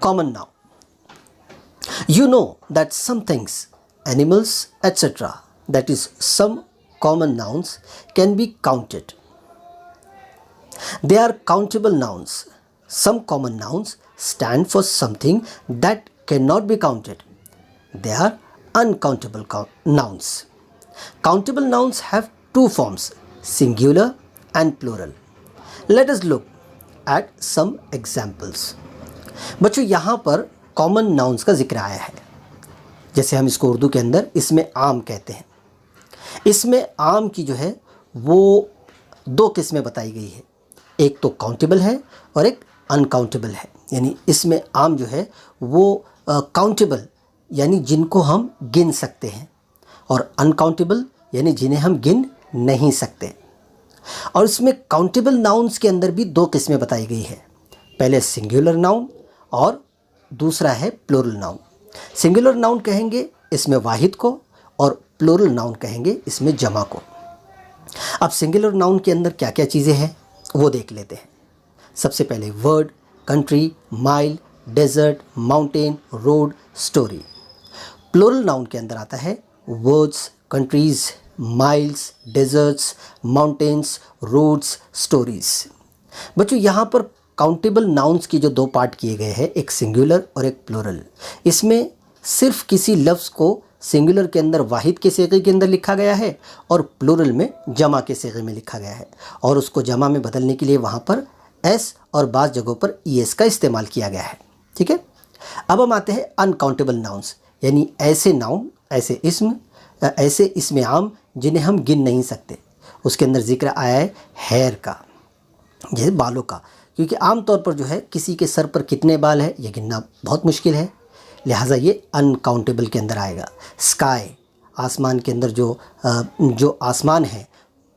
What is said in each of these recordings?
common noun. You know that some things, animals, etc., that is, some common nouns can be counted. They are countable nouns. Some common nouns stand for something that cannot be counted. They are uncountable nouns. Countable nouns have two forms, singular and plural. Let us look at some examples. बच्चों यहाँ पर common nouns का जिक्र आया है, जैसे हम इसको उर्दू के अंदर इसमें आम कहते हैं। इसमें आम की जो है वो दो किस्में बताई गई है, एक तो काउंटेबल है और एक अनकाउंटेबल है। यानी इसमें आम जो है वो काउंटेबल यानी जिनको हम गिन सकते हैं, और अनकाउंटेबल यानी जिन्हें हम गिन नहीं सकते। और इसमें काउंटेबल नाउन्स के अंदर भी दो किस्में बताई गई है, पहले सिंगुलर नाउन और दूसरा है प्लूरल नाउन। सिंगुलर नाउन कहेंगे इसमें वाहिद को, और प्लूरल नाउन कहेंगे इसमें जमा को। अब सिंगुलर नाउन के अंदर क्या क्या चीज़ें हैं वो देख लेते हैं। सबसे पहले word, country, mile, desert, mountain, road, story. Plural noun के अंदर आता है words, countries, miles, deserts, mountains, roads, stories. बच्चों यहाँ पर काउंटेबल नाउन्स की जो दो पार्ट किए गए हैं, एक सिंगुलर और एक प्लूरल। इसमें सिर्फ किसी लफ्ज़ को सिंगुलर के अंदर वाहिद के सीगे के अंदर लिखा गया है और प्लूरल में जमा के सीगे में लिखा गया है, और उसको जमा में बदलने के लिए वहाँ पर एस और बाज़ जगहों पर ईएस का इस्तेमाल किया गया है। ठीक है, अब हम आते हैं अनकाउंटेबल नाउन्स, यानी ऐसे नाउन, ऐसे इसमें आम जिन्हें हम गिन नहीं सकते। उसके अंदर जिक्र आया है हेयर का, जैसे बालों का, क्योंकि आम तौर पर जो है किसी के सर पर कितने बाल है ये गिनना बहुत मुश्किल है, लिहाजा ये अनकाउंटेबल के अंदर आएगा। स्काई, आसमान के अंदर जो आसमान है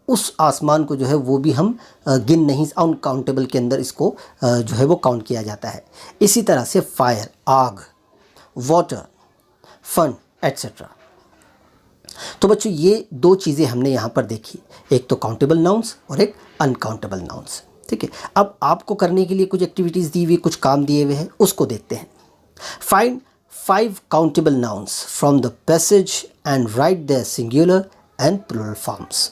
उस आसमान को जो है वो भी हम गिन नहीं, अनकाउंटेबल के अंदर इसको जो है वो काउंट किया जाता है। इसी तरह से फायर, आग, वाटर, फन, एट्सेट्रा। तो बच्चों ये दो चीज़ें हमने यहाँ पर देखी, एक तो काउंटेबल नाउन्स और एक अनकाउंटेबल नाउन्स। ठीक है, अब आपको करने के लिए कुछ एक्टिविटीज़ दी हुई, कुछ काम दिए हुए हैं, उसको देखते हैं। Find 5 countable nouns from the passage and write their singular and plural forms.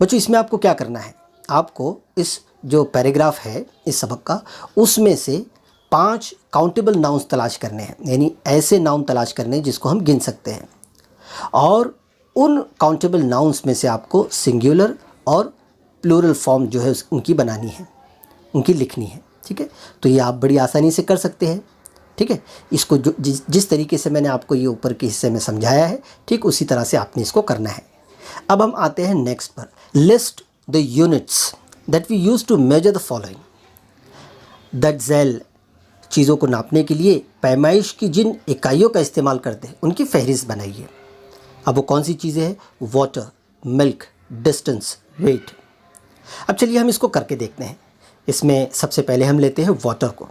बच्चों इसमें आपको क्या करना है, आपको इस जो पैराग्राफ है इस सबक का, उसमें से 5 काउंटेबल नाउन्स तलाश करने हैं, यानी ऐसे नाउन तलाश करने हैं जिसको हम गिन सकते हैं, और उन काउंटेबल नाउन्स में से आपको सिंगुलर और प्लूरल फॉर्म जो है उनकी बनानी है, उनकी लिखनी है। ठीक है, तो ये आप बड़ी आसानी से कर सकते हैं। ठीक है, इसको जो जिस तरीके से मैंने आपको ये ऊपर के हिस्से में समझाया है, ठीक उसी तरह से आपने इसको करना है। अब हम आते हैं नेक्स्ट पर। List the units that we use to measure the following. That ज़ैल, चीज़ों को नापने के लिए पैमाइश की जिन इकाइयों का इस्तेमाल करते हैं उनकी फहरिस्त बनाइए। अब वो कौन सी चीज़ें हैं? Water, milk, distance, weight. अब चलिए हम इसको करके देखते हैं। इसमें सबसे पहले हम लेते हैं वाटर को।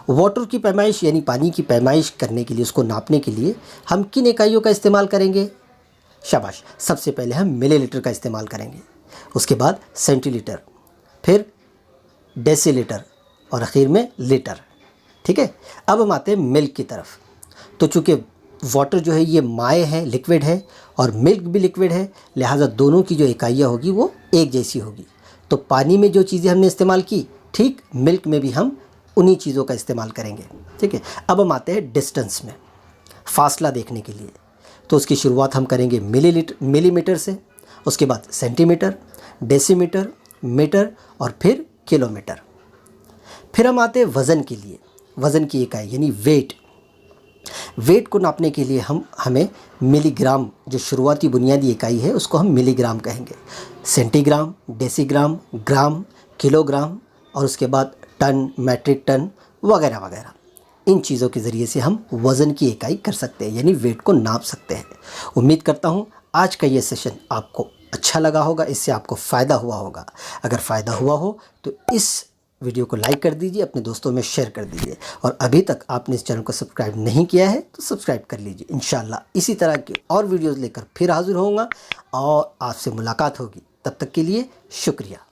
वाटर की पैमाइश यानी पानी की पैमाइश करने के लिए, उसको नापने के लिए हम किन इकाइयों का इस्तेमाल करेंगे? शाबाश, सबसे पहले हम मिलीलीटर का इस्तेमाल करेंगे, उसके बाद सेंटीलीटर, फिर डेसीलीटर और आखिर में लीटर। ठीक है, अब हम आते हैं मिल्क की तरफ। तो चूँकि वाटर जो है ये माय है, लिक्विड है, और मिल्क भी लिक्विड है, लिहाजा दोनों की जो इकाइयाँ होगी वो एक जैसी होगी। तो पानी में जो चीज़ें हमने इस्तेमाल की, ठीक मिल्क में भी हम उन्हीं चीज़ों का इस्तेमाल करेंगे। ठीक है, अब हम आते हैं डिस्टेंस में, फासला देखने के लिए। तो उसकी शुरुआत हम करेंगे मिलीमीटर से, उसके बाद सेंटीमीटर, डेसीमीटर, मीटर और फिर किलोमीटर। फिर हम आते हैं वज़न के लिए, वज़न की इकाई यानी वेट। वेट को नापने के लिए हमें मिलीग्राम, जो शुरुआती बुनियादी इकाई है, उसको हम मिलीग्राम कहेंगे। सेंटीग्राम, डेसीग्राम, ग्राम, किलोग्राम और उसके बाद टन, मैट्रिक टन वगैरह वगैरह। इन चीज़ों के ज़रिए से हम वज़न की इकाई कर सकते हैं, यानी वेट को नाप सकते हैं। उम्मीद करता हूँ आज का ये सेशन आपको अच्छा लगा होगा, इससे आपको फ़ायदा हुआ होगा। अगर फ़ायदा हुआ हो तो इस वीडियो को लाइक कर दीजिए, अपने दोस्तों में शेयर कर दीजिए, और अभी तक आपने इस चैनल को सब्सक्राइब नहीं किया है तो सब्सक्राइब कर लीजिए। इंशाल्लाह इसी तरह के और वीडियोज़ लेकर फिर हाज़िर होऊंगा और आपसे मुलाकात होगी। तब तक के लिए शुक्रिया।